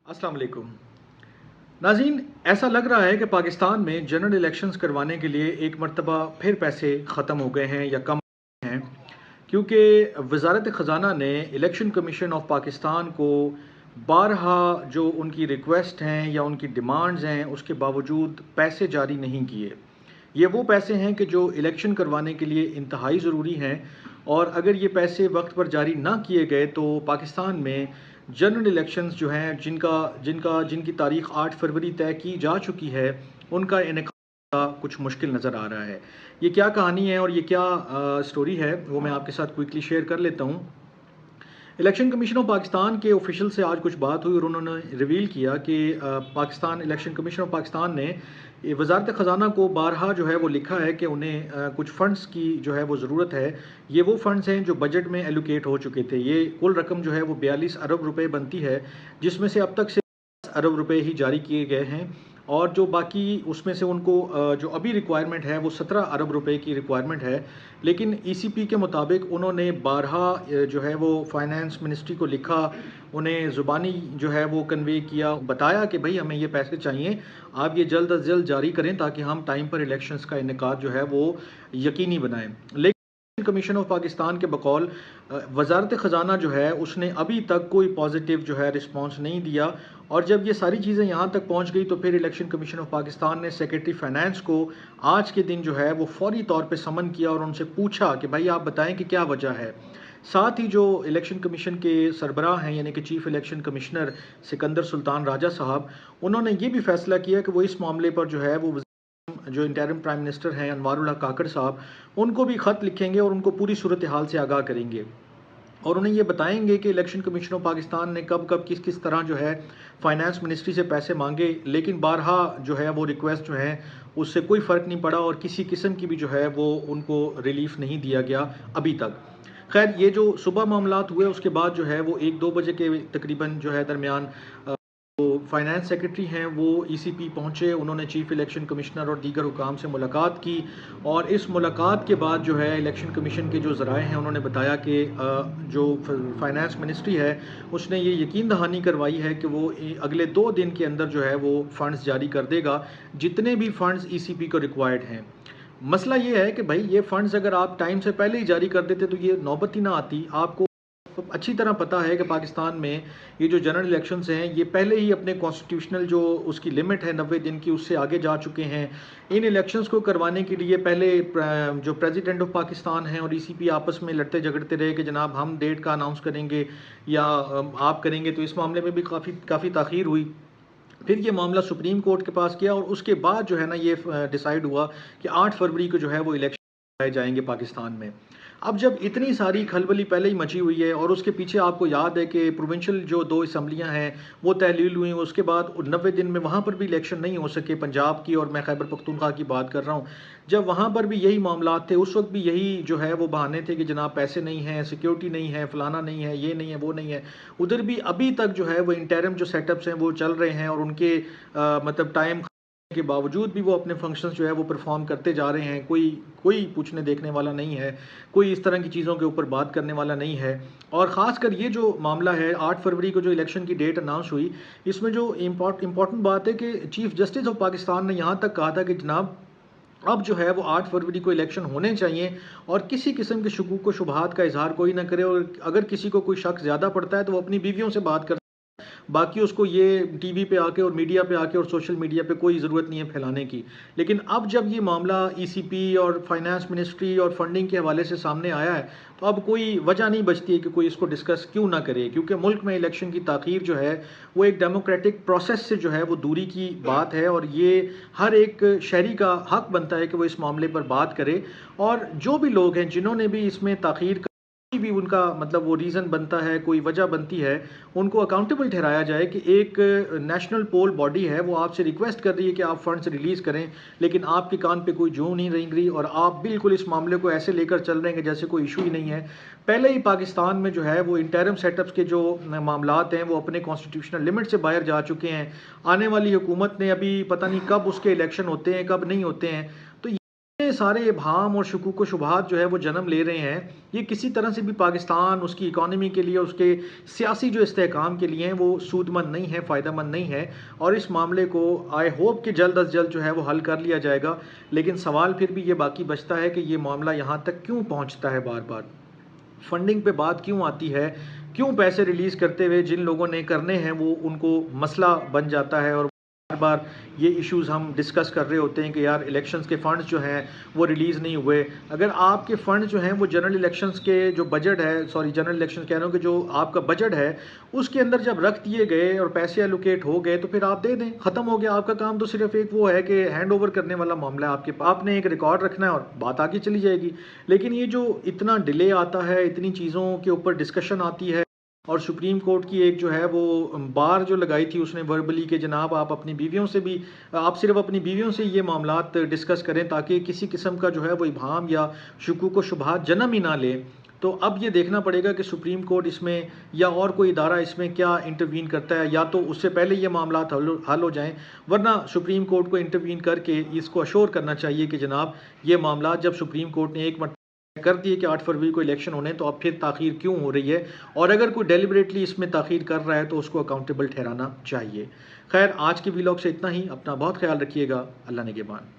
अस्सलाम वालेकुम नाज़रीन। ऐसा लग रहा है कि पाकिस्तान में जनरल इलेक्शंस करवाने के लिए एक मरतबा फिर पैसे ख़त्म हो गए हैं या कम हैं, क्योंकि वज़ारत ख़ज़ाना ने इलेक्शन कमीशन ऑफ पाकिस्तान को बारहा जो उनकी रिक्वेस्ट हैं या उनकी डिमांड्स हैं उसके बावजूद पैसे जारी नहीं किए। ये वो पैसे हैं कि जो इलेक्शन करवाने के लिए इंतहाई ज़रूरी हैं, और अगर ये पैसे वक्त पर जारी ना किए गए तो पाकिस्तान में जनरल इलेक्शंस जो हैं जिनका जिनका जिनकी तारीख 8 फरवरी तय की जा चुकी है, उनका इनेका कुछ मुश्किल नज़र आ रहा है। ये क्या कहानी है और ये क्या स्टोरी है, वो मैं आपके साथ क्विकली शेयर कर लेता हूँ। इलेक्शन कमीशन ऑफ पाकिस्तान के ऑफिशियल से आज कुछ बात हुई और उन्होंने रिवील किया कि Pakistan election commission of Pakistan ने वजारत ख़ज़ाना को बारहा जो है वो लिखा है कि उन्हें कुछ फ़ंड्स की जो है वो ज़रूरत है। ये वो फ़ंड्स हैं जो बजट में एलोकेट हो चुके थे। ये कुल रकम जो है वो 42 अरब रुपए बनती है, जिसमें से अब तक से अरब रुपए ही जारी किए गए हैं, और जो बाकी उसमें से उनको जो अभी रिक्वायरमेंट है वो 17 अरब रुपए की रिक्वायरमेंट है। लेकिन ईसीपी के मुताबिक उन्होंने बारहा जो है वो फाइनेंस मिनिस्ट्री को लिखा, उन्हें ज़ुबानी जो है वो कन्वे किया, बताया कि भाई हमें ये पैसे चाहिए, आप ये जल्द अज जल्द जारी करें ताकि हम टाइम पर इलेक्शंस का इनेकाद जो है वो यकीनी बनाएं। लेकिन कमीशन ऑफ पाकिस्तान के बकौल वजारत ख़ज़ाना जो है उसने अभी तक कोई पॉजिटिव जो है रिस्पांस नहीं दिया। और जब ये सारी चीज़ें यहाँ तक पहुँच गई तो फिर इलेक्शन कमीशन ऑफ पाकिस्तान ने सेक्रेटरी फाइनेंस को आज के दिन जो है वो फौरी तौर पे समन किया और उनसे पूछा कि भाई आप बताएं कि क्या वजह है। साथ ही जो इलेक्शन कमीशन के सरबराह हैं यानी कि chief election commissioner Sikandar Sultan Raja साहब, उन्होंने ये भी फैसला किया कि वो इस मामले पर जो है वो जो इंटरिम प्राइम मिनिस्टर हैं अनवारुल्लाह काकड़ साहब, उनको भी ख़त लिखेंगे और उनको पूरी सूरत हाल से आगाह करेंगे और उन्हें ये बताएंगे कि इलेक्शन कमीशन ऑफ पाकिस्तान ने कब कब किस किस तरह जो है फाइनेंस मिनिस्ट्री से पैसे मांगे, लेकिन बारहा जो है वो रिक्वेस्ट जो है उससे कोई फ़र्क नहीं पड़ा और किसी किस्म की भी जो है वो उनको रिलीफ नहीं दिया गया अभी तक। खैर, ये जो सुबह मामलात हुए उसके बाद जो है वो 1-2 बजे के तकरीबन जो है दरमियान फाइनेंस सेक्रेटरी हैं वो ईसीपी पहुंचे, उन्होंने चीफ इलेक्शन कमिश्नर और दीगर हुकाम से मुलाकात की, और इस मुलाकात के बाद जो है इलेक्शन कमीशन के जो ज़राए हैं उन्होंने बताया कि जो फाइनेंस मिनिस्ट्री है उसने ये यकीन दहानी करवाई है कि वो अगले 2 दिन के अंदर जो है वो फ़ंड्स जारी कर देगा, जितने भी फ़ंड्स ईसीपी को रिक्वायर्ड हैं। मसला ये है कि भाई ये फ़ंड्स अगर आप टाइम से पहले ही जारी कर देते तो ये नौबत ही ना आती। आपको अच्छी तरह पता है कि पाकिस्तान में ये जो जनरल इलेक्शंस हैं ये पहले ही अपने कॉन्स्टिट्यूशनल जो उसकी लिमिट है 90 दिन की उससे आगे जा चुके हैं। इन इलेक्शंस को करवाने के लिए पहले जो प्रेसिडेंट ऑफ पाकिस्तान हैं और ईसीपी आपस में लड़ते झगड़ते रहे कि जनाब हम डेट का अनाउंस करेंगे या आप करेंगे, तो इस मामले में भी काफ़ी ताख़ीर हुई। फिर ये मामला सुप्रीम कोर्ट के पास गया और उसके बाद जो है ना ये डिसाइड हुआ कि 8 फरवरी को जो है वो इलेक्शन कराए जाएंगे पाकिस्तान में। अब जब इतनी सारी खलबली पहले ही मची हुई है और उसके पीछे आपको याद है कि प्रोविंशियल जो 2 असम्बलियाँ हैं वो तहलील हुई, उसके बाद 90 दिन में वहाँ पर भी इलेक्शन नहीं हो सके, पंजाब की और मैं खैबर पख्तूनख्वा की बात कर रहा हूँ। जब वहाँ पर भी यही मामला थे उस वक्त भी यही जो है वो बहाने थे कि जनाब पैसे नहीं हैं, सिक्योरिटी नहीं है, फलाना नहीं है, ये नहीं है, वो नहीं है। उधर भी अभी तक जो है वो इंटरिम जो सेटअप्स हैं वो चल रहे हैं और उनके मतलब टाइम के बावजूद भी वो अपने फंक्शंस जो है वो परफॉर्म करते जा रहे हैं। कोई कोई पूछने देखने वाला नहीं है, कोई इस तरह की चीज़ों के ऊपर बात करने वाला नहीं है। और ख़ासकर ये जो मामला है 8 फरवरी को जो इलेक्शन की डेट अनाउंस हुई, इसमें जो इम्पॉर्टेंट बात है कि चीफ जस्टिस ऑफ पाकिस्तान ने यहाँ तक कहा था कि जनाब अब जो है वो 8 फरवरी को इलेक्शन होने चाहिए और किसी किस्म के शकूक व शुबहात का इजहार कोई ना करे, और अगर किसी को कोई शक ज़्यादा पड़ता है तो वो अपनी बीवियों से बात कर, बाकी उसको ये टीवी पे आके और मीडिया पे आके और सोशल मीडिया पे कोई ज़रूरत नहीं है फैलाने की। लेकिन अब जब ये मामला ईसीपी और फाइनेंस मिनिस्ट्री और फंडिंग के हवाले से सामने आया है तो अब कोई वजह नहीं बचती है कि कोई इसको डिस्कस क्यों ना करे, क्योंकि मुल्क में इलेक्शन की ताख़ीर जो है वो एक डेमोक्रेटिक प्रोसेस से जो है वो दूरी की बात है, और ये हर एक शहरी का हक बनता है कि वो इस मामले पर बात करे। और जो भी लोग हैं जिन्होंने भी इसमें ताख़ीर भी उनका मतलब वो रीज़न बनता है, कोई वजह बनती है, उनको अकाउंटेबल ठहराया जाए कि एक नेशनल पोल बॉडी है वो आपसे रिक्वेस्ट कर रही है कि आप फंड्स रिलीज़ करें, लेकिन आपके कान पे कोई जूं नहीं रेंग रही और आप बिल्कुल इस मामले को ऐसे लेकर चल रहे हैं कि जैसे कोई इशू ही नहीं है। पहले ही पाकिस्तान में जो है वो इंटरिम सेटअप्स के जो मामलात हैं वो अपने कॉन्स्टिट्यूशनल लिमिट से बाहर जा चुके हैं। आने वाली हुकूमत ने अभी पता नहीं कब उसके इलेक्शन होते हैं कब नहीं होते हैं, तो اتنے سارے ابہام اور شکوک و شبہات جو ہے وہ جنم لے رہے ہیں، یہ کسی طرح سے بھی پاکستان اس کی اکانومی کے لیے، اس کے سیاسی جو استحکام کے لیے ہیں وہ سود مند نہیں ہے، فائدہ مند نہیں ہے، اور اس معاملے کو آئی ہوپ کہ جلد از جلد جو ہے وہ حل کر لیا جائے گا۔ لیکن سوال پھر بھی یہ باقی بچتا ہے کہ یہ معاملہ یہاں تک کیوں پہنچتا ہے، بار بار فنڈنگ پہ بات کیوں آتی ہے، کیوں پیسے ریلیز کرتے ہوئے جن لوگوں نے کرنے ہیں وہ ان کو مسئلہ بن جاتا ہے، اور بار بار یہ ایشوز ہم ڈسکس کر رہے ہوتے ہیں کہ یار الیکشنز کے فنڈز جو ہیں وہ ریلیز نہیں ہوئے۔ اگر آپ کے فنڈ جو ہیں وہ جنرل الیکشنز کے جو بجٹ ہے، جنرل الیکشن کہہ رہا ہوں کہ جو آپ کا بجٹ ہے اس کے اندر جب رکھ دیے گئے اور پیسے الوکیٹ ہو گئے تو پھر آپ دے دیں، ختم ہو گیا آپ کا کام۔ تو صرف ایک وہ ہے کہ ہینڈ اوور کرنے والا معاملہ ہے، آپ نے ایک ریکارڈ رکھنا ہے اور بات آگے چلی جائے گی۔ لیکن یہ جو اتنا ڈیلے آتا ہے، اتنی چیزوں کے اوپر ڈسکشن آتی ہے، اور سپریم کورٹ کی ایک جو ہے وہ بار جو لگائی تھی اس نے وربلی کہ جناب آپ اپنی بیویوں سے بھی، آپ صرف اپنی بیویوں سے یہ معاملات ڈسکس کریں تاکہ کسی قسم کا جو ہے وہ ابہام یا شکوک و شبہات جنم ہی نہ لے۔ تو اب یہ دیکھنا پڑے گا کہ سپریم کورٹ اس میں یا اور کوئی ادارہ اس میں کیا انٹروین کرتا ہے، یا تو اس سے پہلے یہ معاملات حل ہو جائیں، ورنہ سپریم کورٹ کو انٹروین کر کے اس کو اشور کرنا چاہیے کہ جناب یہ معاملات جب سپریم کورٹ نے ایک مرتبہ کر دیے کہ 8 فروری کو الیکشن ہونے، تو اب پھر تاخیر کیوں ہو رہی ہے، اور اگر کوئی ڈیلیبریٹلی اس میں تاخیر کر رہا ہے تو اس کو اکاؤنٹیبل ٹھہرانا چاہیے۔ خیر، آج کے ویلاگ سے اتنا ہی، اپنا بہت خیال رکھیے گا، اللہ نگہبان۔